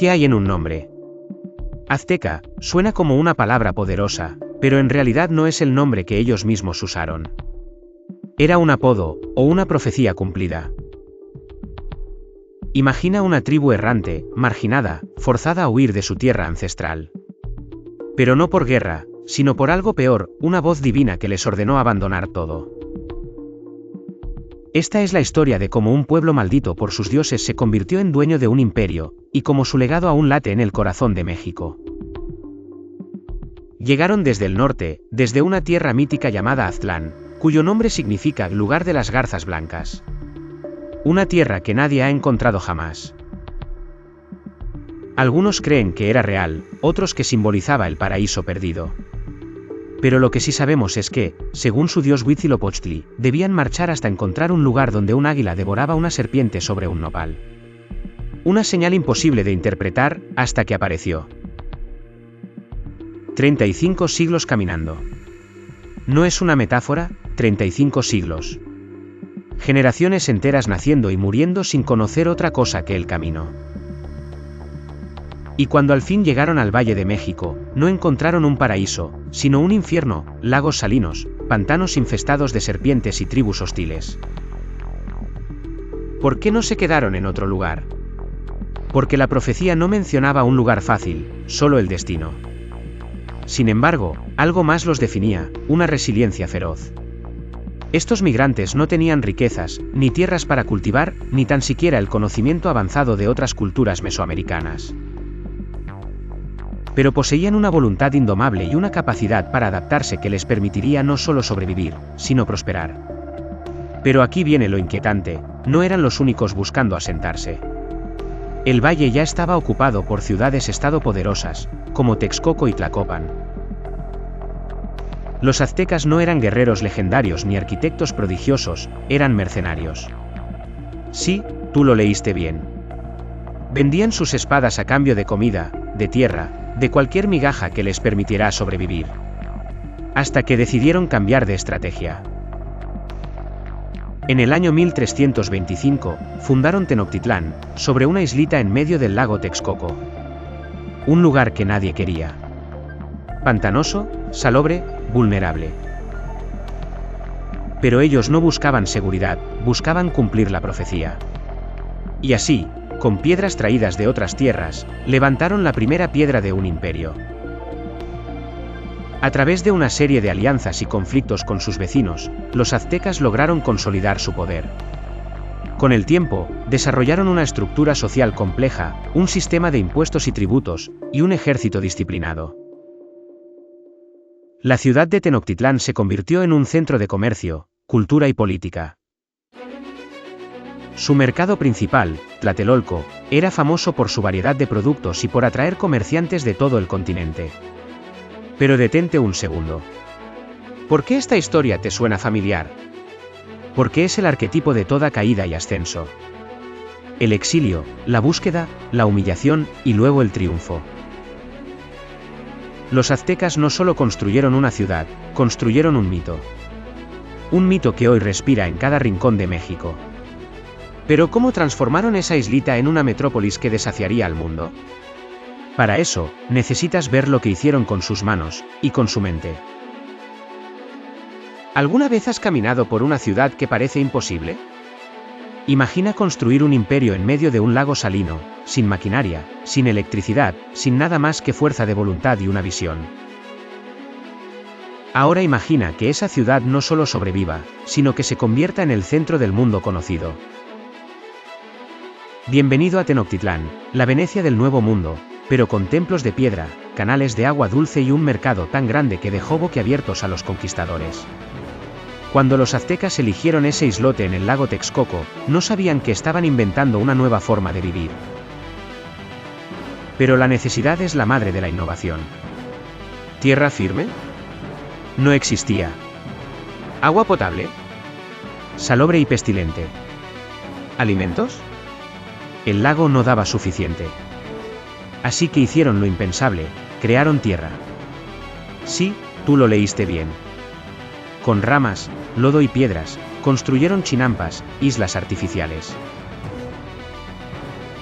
¿Qué hay en un nombre? Azteca suena como una palabra poderosa, pero en realidad no es el nombre que ellos mismos usaron. Era un apodo, o una profecía cumplida. Imagina una tribu errante, marginada, forzada a huir de su tierra ancestral. Pero no por guerra, sino por algo peor, una voz divina que les ordenó abandonar todo. Esta es la historia de cómo un pueblo maldito por sus dioses se convirtió en dueño de un imperio, y cómo su legado aún late en el corazón de México. Llegaron desde el norte, desde una tierra mítica llamada Aztlán, cuyo nombre significa lugar de las garzas blancas. Una tierra que nadie ha encontrado jamás. Algunos creen que era real, otros que simbolizaba el paraíso perdido. Pero lo que sí sabemos es que, según su dios Huitzilopochtli, debían marchar hasta encontrar un lugar donde un águila devoraba una serpiente sobre un nopal. Una señal imposible de interpretar, hasta que apareció. 35 siglos caminando. No es una metáfora, 35 siglos. Generaciones enteras naciendo y muriendo sin conocer otra cosa que el camino. Y cuando al fin llegaron al Valle de México, no encontraron un paraíso, sino un infierno, lagos salinos, pantanos infestados de serpientes y tribus hostiles. ¿Por qué no se quedaron en otro lugar? Porque la profecía no mencionaba un lugar fácil, solo el destino. Sin embargo, algo más los definía, una resiliencia feroz. Estos migrantes no tenían riquezas, ni tierras para cultivar, ni tan siquiera el conocimiento avanzado de otras culturas mesoamericanas. Pero poseían una voluntad indomable y una capacidad para adaptarse que les permitiría no solo sobrevivir, sino prosperar. Pero aquí viene lo inquietante, no eran los únicos buscando asentarse. El valle ya estaba ocupado por ciudades-estado poderosas, como Texcoco y Tlacopan. Los aztecas no eran guerreros legendarios ni arquitectos prodigiosos, eran mercenarios. Sí, tú lo leíste bien. Vendían sus espadas a cambio de comida, de tierra, de cualquier migaja que les permitiera sobrevivir. Hasta que decidieron cambiar de estrategia. En el año 1325, fundaron Tenochtitlán, sobre una islita en medio del lago Texcoco. Un lugar que nadie quería. Pantanoso, salobre, vulnerable. Pero ellos no buscaban seguridad, buscaban cumplir la profecía. Y así, con piedras traídas de otras tierras, levantaron la primera piedra de un imperio. A través de una serie de alianzas y conflictos con sus vecinos, los aztecas lograron consolidar su poder. Con el tiempo, desarrollaron una estructura social compleja, un sistema de impuestos y tributos, y un ejército disciplinado. La ciudad de Tenochtitlán se convirtió en un centro de comercio, cultura y política. Su mercado principal, Tlatelolco, era famoso por su variedad de productos y por atraer comerciantes de todo el continente. Pero detente un segundo. ¿Por qué esta historia te suena familiar? Porque es el arquetipo de toda caída y ascenso. El exilio, la búsqueda, la humillación y luego el triunfo. Los aztecas no solo construyeron una ciudad, construyeron un mito. Un mito que hoy respira en cada rincón de México. Pero ¿cómo transformaron esa islita en una metrópolis que desafiaría al mundo? Para eso, necesitas ver lo que hicieron con sus manos, y con su mente. ¿Alguna vez has caminado por una ciudad que parece imposible? Imagina construir un imperio en medio de un lago salino, sin maquinaria, sin electricidad, sin nada más que fuerza de voluntad y una visión. Ahora imagina que esa ciudad no solo sobreviva, sino que se convierta en el centro del mundo conocido. Bienvenido a Tenochtitlán, la Venecia del Nuevo Mundo, pero con templos de piedra, canales de agua dulce y un mercado tan grande que dejó boquiabiertos a los conquistadores. Cuando los aztecas eligieron ese islote en el lago Texcoco, no sabían que estaban inventando una nueva forma de vivir. Pero la necesidad es la madre de la innovación. ¿Tierra firme? No existía. ¿Agua potable? Salobre y pestilente. ¿Alimentos? El lago no daba suficiente. Así que hicieron lo impensable, crearon tierra. Sí, tú lo leíste bien. Con ramas, lodo y piedras, construyeron chinampas, islas artificiales.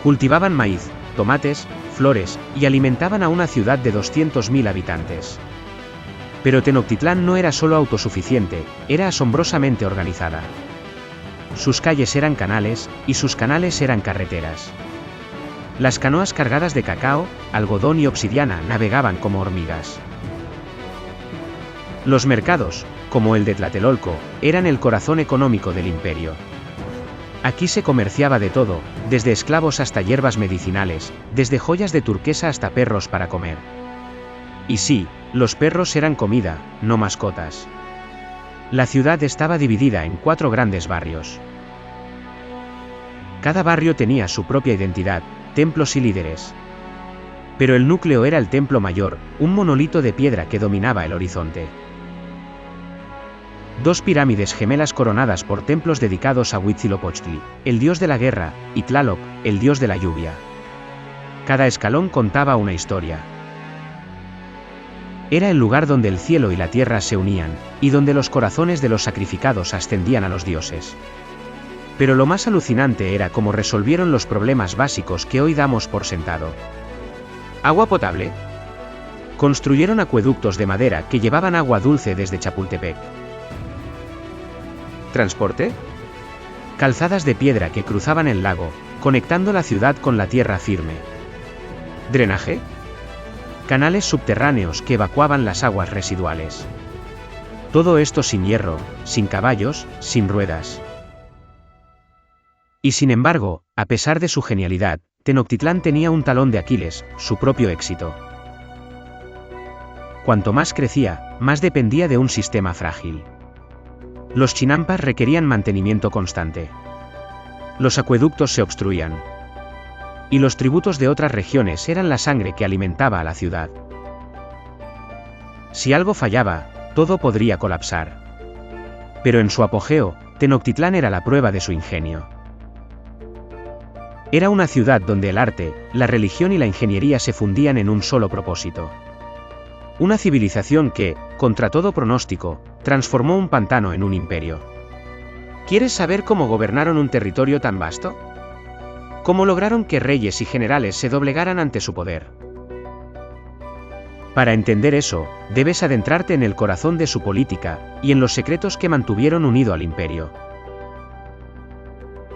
Cultivaban maíz, tomates, flores, y alimentaban a una ciudad de 200.000 habitantes. Pero Tenochtitlán no era solo autosuficiente, era asombrosamente organizada. Sus calles eran canales, y sus canales eran carreteras. Las canoas cargadas de cacao, algodón y obsidiana navegaban como hormigas. Los mercados, como el de Tlatelolco, eran el corazón económico del imperio. Aquí se comerciaba de todo, desde esclavos hasta hierbas medicinales, desde joyas de turquesa hasta perros para comer. Y sí, los perros eran comida, no mascotas. La ciudad estaba dividida en 4 grandes barrios. Cada barrio tenía su propia identidad, templos y líderes. Pero el núcleo era el templo mayor, un monolito de piedra que dominaba el horizonte. 2 pirámides gemelas coronadas por templos dedicados a Huitzilopochtli, el dios de la guerra, y Tlaloc, el dios de la lluvia. Cada escalón contaba una historia. Era el lugar donde el cielo y la tierra se unían, y donde los corazones de los sacrificados ascendían a los dioses. Pero lo más alucinante era cómo resolvieron los problemas básicos que hoy damos por sentado. ¿Agua potable? Construyeron acueductos de madera que llevaban agua dulce desde Chapultepec. ¿Transporte? Calzadas de piedra que cruzaban el lago, conectando la ciudad con la tierra firme. ¿Drenaje? Canales subterráneos que evacuaban las aguas residuales. Todo esto sin hierro, sin caballos, sin ruedas. Y sin embargo, a pesar de su genialidad, Tenochtitlán tenía un talón de Aquiles, su propio éxito. Cuanto más crecía, más dependía de un sistema frágil. Los chinampas requerían mantenimiento constante. Los acueductos se obstruían. Y los tributos de otras regiones eran la sangre que alimentaba a la ciudad. Si algo fallaba, todo podría colapsar. Pero en su apogeo, Tenochtitlán era la prueba de su ingenio. Era una ciudad donde el arte, la religión y la ingeniería se fundían en un solo propósito. Una civilización que, contra todo pronóstico, transformó un pantano en un imperio. ¿Quieres saber cómo gobernaron un territorio tan vasto? ¿Cómo lograron que reyes y generales se doblegaran ante su poder? Para entender eso, debes adentrarte en el corazón de su política, y en los secretos que mantuvieron unido al imperio.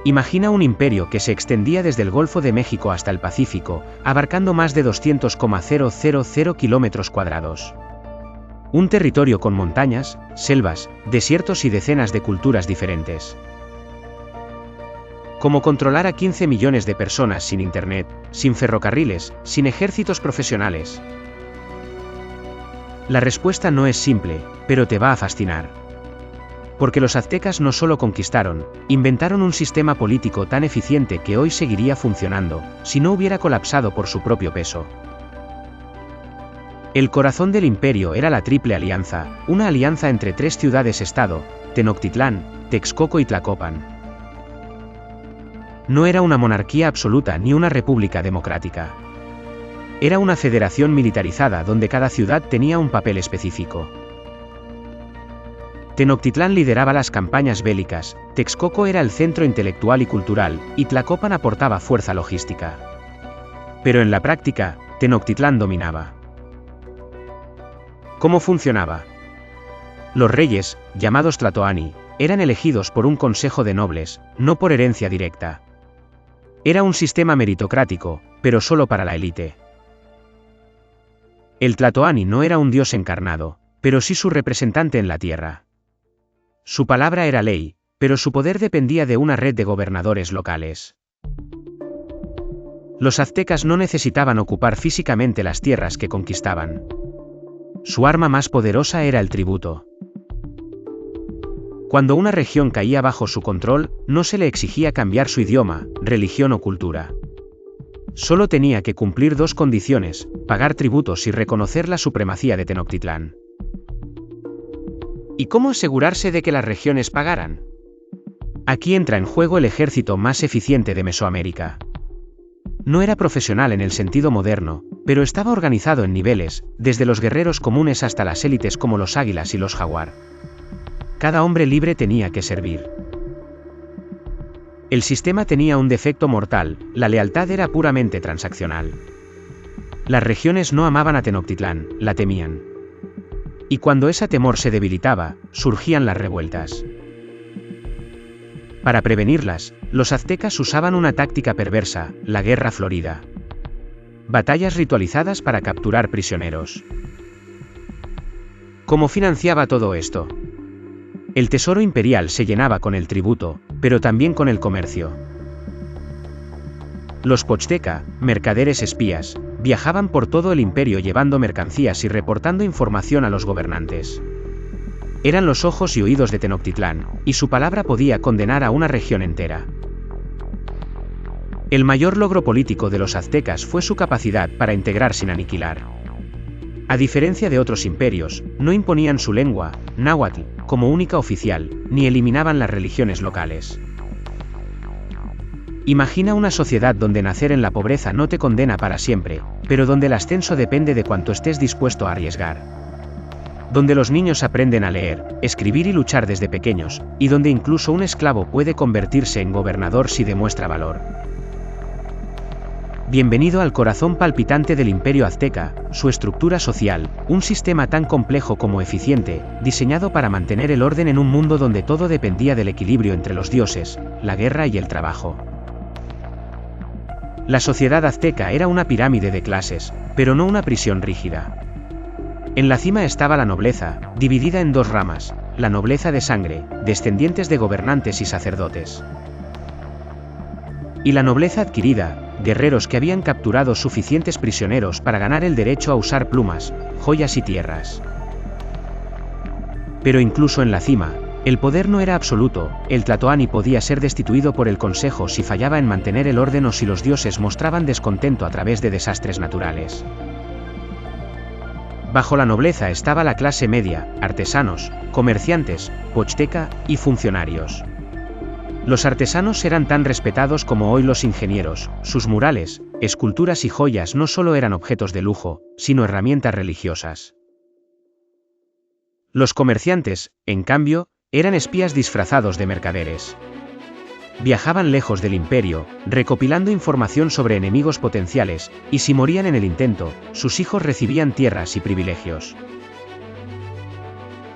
Imagina un imperio que se extendía desde el Golfo de México hasta el Pacífico, abarcando más de 200,000 kilómetros cuadrados. Un territorio con montañas, selvas, desiertos y decenas de culturas diferentes. ¿Cómo controlar a 15 millones de personas sin internet, sin ferrocarriles, sin ejércitos profesionales? La respuesta no es simple, pero te va a fascinar. Porque los aztecas no solo conquistaron, inventaron un sistema político tan eficiente que hoy seguiría funcionando, si no hubiera colapsado por su propio peso. El corazón del imperio era la Triple Alianza, una alianza entre 3 ciudades-estado, Tenochtitlán, Texcoco y Tlacopan. No era una monarquía absoluta ni una república democrática. Era una federación militarizada donde cada ciudad tenía un papel específico. Tenochtitlán lideraba las campañas bélicas, Texcoco era el centro intelectual y cultural, y Tlacopan aportaba fuerza logística. Pero en la práctica, Tenochtitlán dominaba. ¿Cómo funcionaba? Los reyes, llamados Tlatoani, eran elegidos por un consejo de nobles, no por herencia directa. Era un sistema meritocrático, pero solo para la élite. El Tlatoani no era un dios encarnado, pero sí su representante en la tierra. Su palabra era ley, pero su poder dependía de una red de gobernadores locales. Los aztecas no necesitaban ocupar físicamente las tierras que conquistaban. Su arma más poderosa era el tributo. Cuando una región caía bajo su control, no se le exigía cambiar su idioma, religión o cultura. Solo tenía que cumplir 2 condiciones, pagar tributos y reconocer la supremacía de Tenochtitlán. ¿Y cómo asegurarse de que las regiones pagaran? Aquí entra en juego el ejército más eficiente de Mesoamérica. No era profesional en el sentido moderno, pero estaba organizado en niveles, desde los guerreros comunes hasta las élites como los águilas y los jaguar. Cada hombre libre tenía que servir. El sistema tenía un defecto mortal, la lealtad era puramente transaccional. Las regiones no amaban a Tenochtitlán, la temían. Y cuando ese temor se debilitaba, surgían las revueltas. Para prevenirlas, los aztecas usaban una táctica perversa, la guerra florida. Batallas ritualizadas para capturar prisioneros. ¿Cómo financiaba todo esto? El tesoro imperial se llenaba con el tributo, pero también con el comercio. Los Pochteca, mercaderes espías, viajaban por todo el imperio llevando mercancías y reportando información a los gobernantes. Eran los ojos y oídos de Tenochtitlán, y su palabra podía condenar a una región entera. El mayor logro político de los aztecas fue su capacidad para integrar sin aniquilar. A diferencia de otros imperios, no imponían su lengua, náhuatl, como única oficial, ni eliminaban las religiones locales. Imagina una sociedad donde nacer en la pobreza no te condena para siempre, pero donde el ascenso depende de cuánto estés dispuesto a arriesgar. Donde los niños aprenden a leer, escribir y luchar desde pequeños, y donde incluso un esclavo puede convertirse en gobernador si demuestra valor. Bienvenido al corazón palpitante del Imperio Azteca, su estructura social, un sistema tan complejo como eficiente, diseñado para mantener el orden en un mundo donde todo dependía del equilibrio entre los dioses, la guerra y el trabajo. La sociedad azteca era una pirámide de clases, pero no una prisión rígida. En la cima estaba la nobleza, dividida en dos ramas, la nobleza de sangre, descendientes de gobernantes y sacerdotes. Y la nobleza adquirida, guerreros que habían capturado suficientes prisioneros para ganar el derecho a usar plumas, joyas y tierras. Pero incluso en la cima, el poder no era absoluto, el Tlatoani podía ser destituido por el Consejo si fallaba en mantener el orden o si los dioses mostraban descontento a través de desastres naturales. Bajo la nobleza estaba la clase media, artesanos, comerciantes, pochteca y funcionarios. Los artesanos eran tan respetados como hoy los ingenieros, sus murales, esculturas y joyas no solo eran objetos de lujo, sino herramientas religiosas. Los comerciantes, en cambio, eran espías disfrazados de mercaderes. Viajaban lejos del imperio, recopilando información sobre enemigos potenciales, y si morían en el intento, sus hijos recibían tierras y privilegios.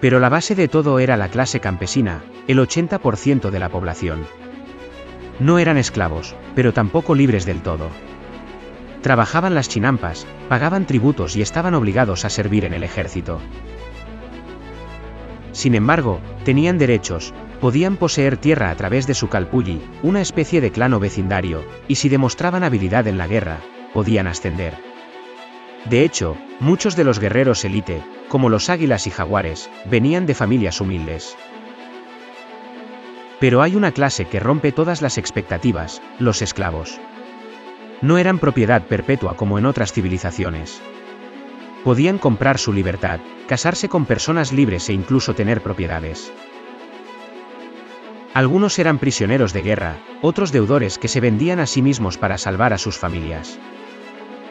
Pero la base de todo era la clase campesina, el 80% de la población. No eran esclavos, pero tampoco libres del todo. Trabajaban las chinampas, pagaban tributos y estaban obligados a servir en el ejército. Sin embargo, tenían derechos, podían poseer tierra a través de su calpulli, una especie de clan o vecindario, y si demostraban habilidad en la guerra, podían ascender. De hecho, muchos de los guerreros élite, como los águilas y jaguares, venían de familias humildes. Pero hay una clase que rompe todas las expectativas, los esclavos. No eran propiedad perpetua como en otras civilizaciones. Podían comprar su libertad, casarse con personas libres e incluso tener propiedades. Algunos eran prisioneros de guerra, otros deudores que se vendían a sí mismos para salvar a sus familias.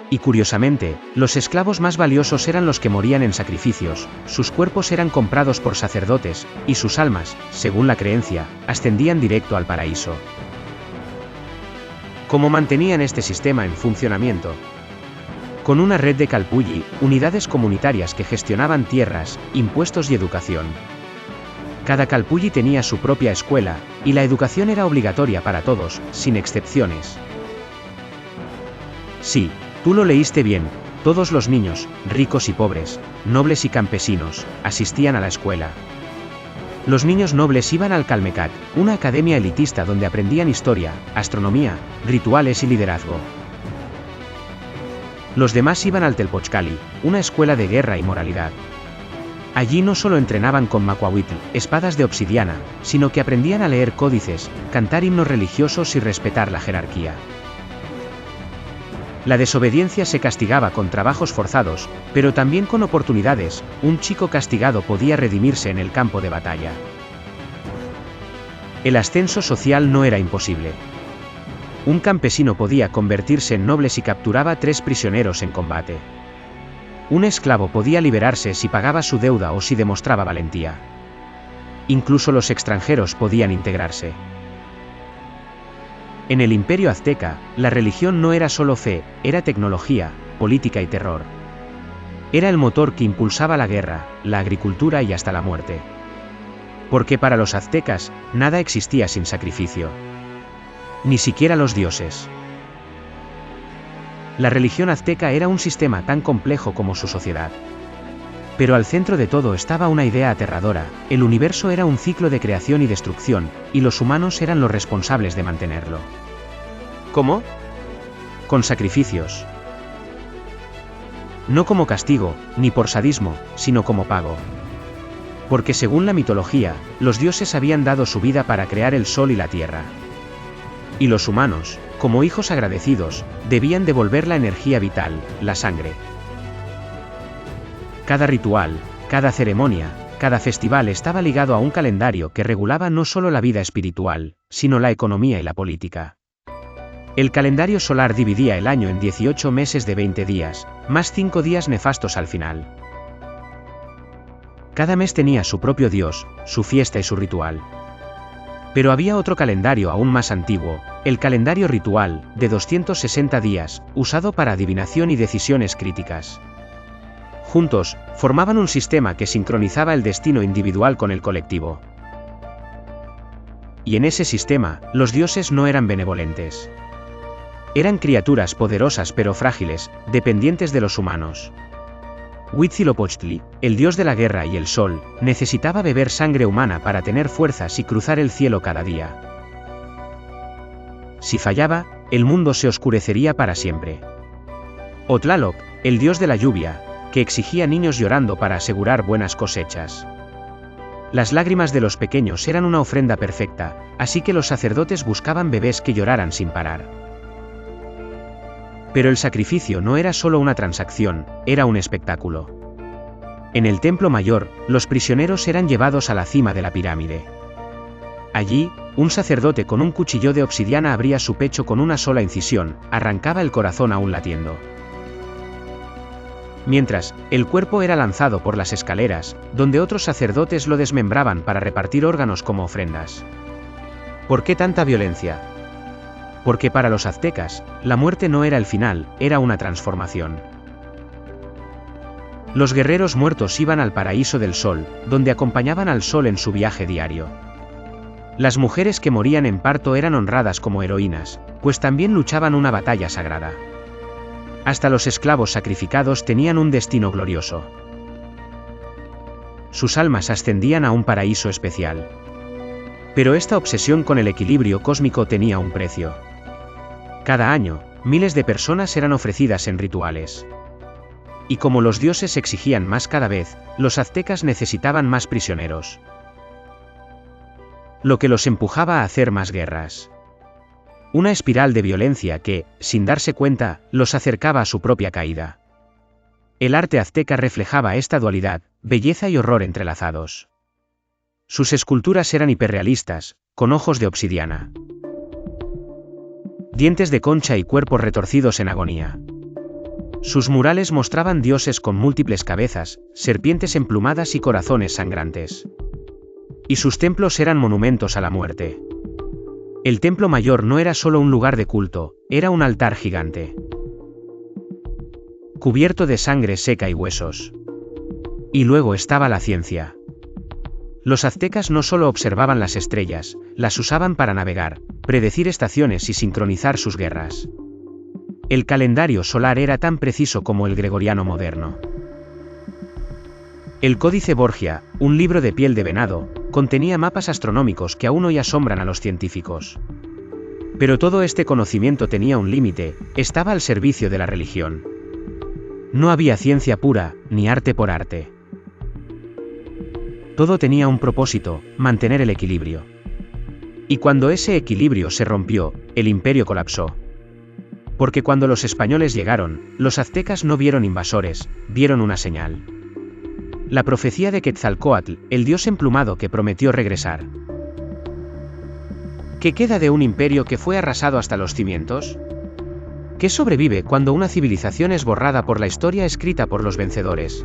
Y curiosamente, los esclavos más valiosos eran los que morían en sacrificios, sus cuerpos eran comprados por sacerdotes, y sus almas, según la creencia, ascendían directo al paraíso. ¿Cómo mantenían este sistema en funcionamiento? Con una red de calpulli, unidades comunitarias que gestionaban tierras, impuestos y educación. Cada calpulli tenía su propia escuela, y la educación era obligatoria para todos, sin excepciones. Sí, tú lo leíste bien, todos los niños, ricos y pobres, nobles y campesinos, asistían a la escuela. Los niños nobles iban al Calmecac, una academia elitista donde aprendían historia, astronomía, rituales y liderazgo. Los demás iban al Telpochcali, una escuela de guerra y moralidad. Allí no solo entrenaban con macuahuitl, espadas de obsidiana, sino que aprendían a leer códices, cantar himnos religiosos y respetar la jerarquía. La desobediencia se castigaba con trabajos forzados, pero también con oportunidades, un chico castigado podía redimirse en el campo de batalla. El ascenso social no era imposible. Un campesino podía convertirse en noble si capturaba 3 prisioneros en combate. Un esclavo podía liberarse si pagaba su deuda o si demostraba valentía. Incluso los extranjeros podían integrarse. En el Imperio Azteca, la religión no era solo fe, era tecnología, política y terror. Era el motor que impulsaba la guerra, la agricultura y hasta la muerte. Porque para los aztecas, nada existía sin sacrificio. Ni siquiera los dioses. La religión azteca era un sistema tan complejo como su sociedad. Pero al centro de todo estaba una idea aterradora: el universo era un ciclo de creación y destrucción, y los humanos eran los responsables de mantenerlo. ¿Cómo? Con sacrificios. No como castigo, ni por sadismo, sino como pago. Porque según la mitología, los dioses habían dado su vida para crear el sol y la tierra. Y los humanos, como hijos agradecidos, debían devolver la energía vital, la sangre. Cada ritual, cada ceremonia, cada festival estaba ligado a un calendario que regulaba no solo la vida espiritual, sino la economía y la política. El calendario solar dividía el año en 18 meses de 20 días, más 5 días nefastos al final. Cada mes tenía su propio dios, su fiesta y su ritual. Pero había otro calendario aún más antiguo, el calendario ritual, de 260 días, usado para adivinación y decisiones críticas. Juntos, formaban un sistema que sincronizaba el destino individual con el colectivo. Y en ese sistema, los dioses no eran benevolentes. Eran criaturas poderosas pero frágiles, dependientes de los humanos. Huitzilopochtli, el dios de la guerra y el sol, necesitaba beber sangre humana para tener fuerzas y cruzar el cielo cada día. Si fallaba, el mundo se oscurecería para siempre. O Tlaloc, el dios de la lluvia, que exigía niños llorando para asegurar buenas cosechas. Las lágrimas de los pequeños eran una ofrenda perfecta, así que los sacerdotes buscaban bebés que lloraran sin parar. Pero el sacrificio no era solo una transacción, era un espectáculo. En el templo mayor, los prisioneros eran llevados a la cima de la pirámide. Allí, un sacerdote con un cuchillo de obsidiana abría su pecho con una sola incisión, arrancaba el corazón aún latiendo. Mientras, el cuerpo era lanzado por las escaleras, donde otros sacerdotes lo desmembraban para repartir órganos como ofrendas. ¿Por qué tanta violencia? Porque para los aztecas, la muerte no era el final, era una transformación. Los guerreros muertos iban al paraíso del sol, donde acompañaban al sol en su viaje diario. Las mujeres que morían en parto eran honradas como heroínas, pues también luchaban una batalla sagrada. Hasta los esclavos sacrificados tenían un destino glorioso. Sus almas ascendían a un paraíso especial. Pero esta obsesión con el equilibrio cósmico tenía un precio. Cada año, miles de personas eran ofrecidas en rituales. Y como los dioses exigían más cada vez, los aztecas necesitaban más prisioneros. Lo que los empujaba a hacer más guerras. Una espiral de violencia que, sin darse cuenta, los acercaba a su propia caída. El arte azteca reflejaba esta dualidad, belleza y horror entrelazados. Sus esculturas eran hiperrealistas, con ojos de obsidiana, dientes de concha y cuerpos retorcidos en agonía. Sus murales mostraban dioses con múltiples cabezas, serpientes emplumadas y corazones sangrantes. Y sus templos eran monumentos a la muerte. El templo mayor no era solo un lugar de culto, era un altar gigante, cubierto de sangre seca y huesos. Y luego estaba la ciencia. Los aztecas no solo observaban las estrellas, las usaban para navegar, predecir estaciones y sincronizar sus guerras. El calendario solar era tan preciso como el gregoriano moderno. El Códice Borgia, un libro de piel de venado, contenía mapas astronómicos que aún hoy asombran a los científicos. Pero todo este conocimiento tenía un límite, estaba al servicio de la religión. No había ciencia pura, ni arte por arte. Todo tenía un propósito, mantener el equilibrio. Y cuando ese equilibrio se rompió, el imperio colapsó. Porque cuando los españoles llegaron, los aztecas no vieron invasores, vieron una señal. La profecía de Quetzalcóatl, el dios emplumado que prometió regresar. ¿Qué queda de un imperio que fue arrasado hasta los cimientos? ¿Qué sobrevive cuando una civilización es borrada por la historia escrita por los vencedores?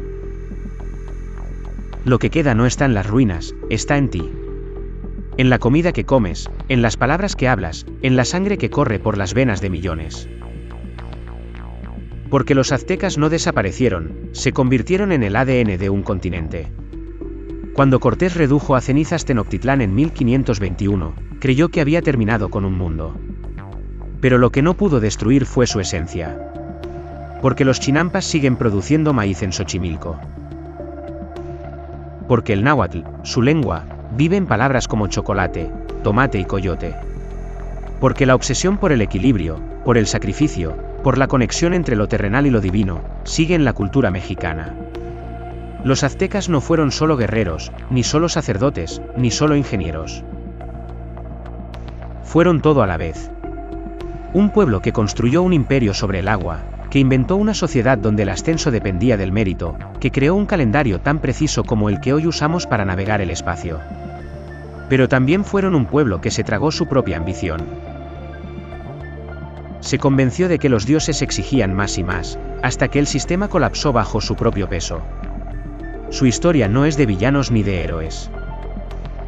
Lo que queda no está en las ruinas, está en ti. En la comida que comes, en las palabras que hablas, en la sangre que corre por las venas de millones. Porque los aztecas no desaparecieron, se convirtieron en el ADN de un continente. Cuando Cortés redujo a cenizas Tenochtitlán en 1521, creyó que había terminado con un mundo. Pero lo que no pudo destruir fue su esencia. Porque los chinampas siguen produciendo maíz en Xochimilco. Porque el náhuatl, su lengua, vive en palabras como chocolate, tomate y coyote. Porque la obsesión por el equilibrio, por el sacrificio, por la conexión entre lo terrenal y lo divino, sigue en la cultura mexicana. Los aztecas no fueron solo guerreros, ni solo sacerdotes, ni solo ingenieros. Fueron todo a la vez. Un pueblo que construyó un imperio sobre el agua, que inventó una sociedad donde el ascenso dependía del mérito, que creó un calendario tan preciso como el que hoy usamos para navegar el espacio. Pero también fueron un pueblo que se tragó su propia ambición. Se convenció de que los dioses exigían más y más, hasta que el sistema colapsó bajo su propio peso. Su historia no es de villanos ni de héroes.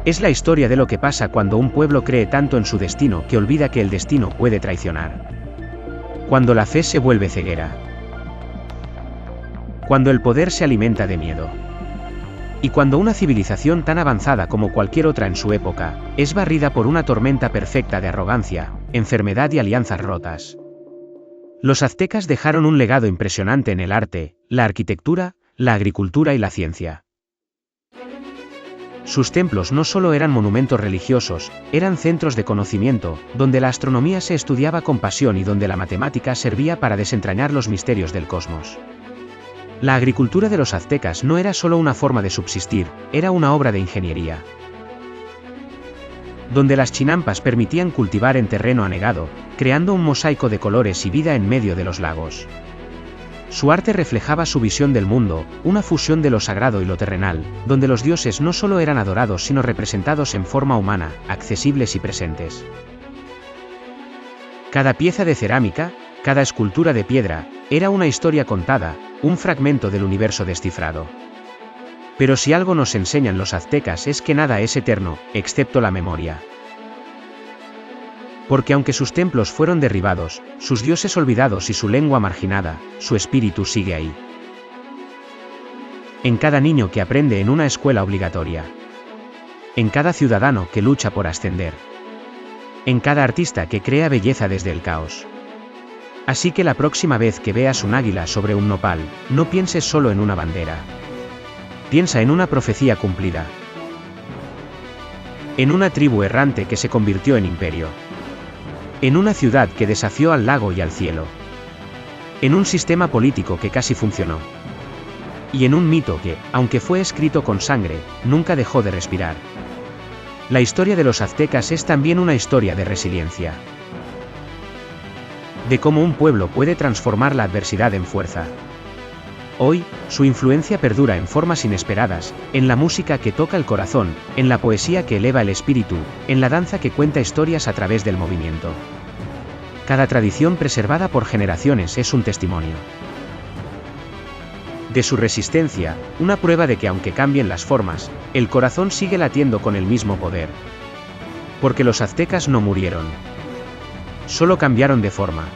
Es la historia de lo que pasa cuando un pueblo cree tanto en su destino que olvida que el destino puede traicionar. Cuando la fe se vuelve ceguera. Cuando el poder se alimenta de miedo. Y cuando una civilización tan avanzada como cualquier otra en su época, es barrida por una tormenta perfecta de arrogancia, enfermedad y alianzas rotas. Los aztecas dejaron un legado impresionante en el arte, la arquitectura, la agricultura y la ciencia. Sus templos no solo eran monumentos religiosos, eran centros de conocimiento, donde la astronomía se estudiaba con pasión y donde la matemática servía para desentrañar los misterios del cosmos. La agricultura de los aztecas no era solo una forma de subsistir, era una obra de ingeniería. Donde las chinampas permitían cultivar en terreno anegado, creando un mosaico de colores y vida en medio de los lagos. Su arte reflejaba su visión del mundo, una fusión de lo sagrado y lo terrenal, donde los dioses no solo eran adorados sino representados en forma humana, accesibles y presentes. Cada pieza de cerámica, cada escultura de piedra, era una historia contada, un fragmento del universo descifrado. Pero si algo nos enseñan los aztecas es que nada es eterno, excepto la memoria. Porque aunque sus templos fueron derribados, sus dioses olvidados y su lengua marginada, su espíritu sigue ahí. En cada niño que aprende en una escuela obligatoria. En cada ciudadano que lucha por ascender. En cada artista que crea belleza desde el caos. Así que la próxima vez que veas un águila sobre un nopal, no pienses solo en una bandera. Piensa en una profecía cumplida. En una tribu errante que se convirtió en imperio. En una ciudad que desafió al lago y al cielo. En un sistema político que casi funcionó. Y en un mito que, aunque fue escrito con sangre, nunca dejó de respirar. La historia de los aztecas es también una historia de resiliencia. De cómo un pueblo puede transformar la adversidad en fuerza. Hoy, su influencia perdura en formas inesperadas, en la música que toca el corazón, en la poesía que eleva el espíritu, en la danza que cuenta historias a través del movimiento. Cada tradición preservada por generaciones es un testimonio de su resistencia, una prueba de que aunque cambien las formas, el corazón sigue latiendo con el mismo poder. Porque los aztecas no murieron. Solo cambiaron de forma.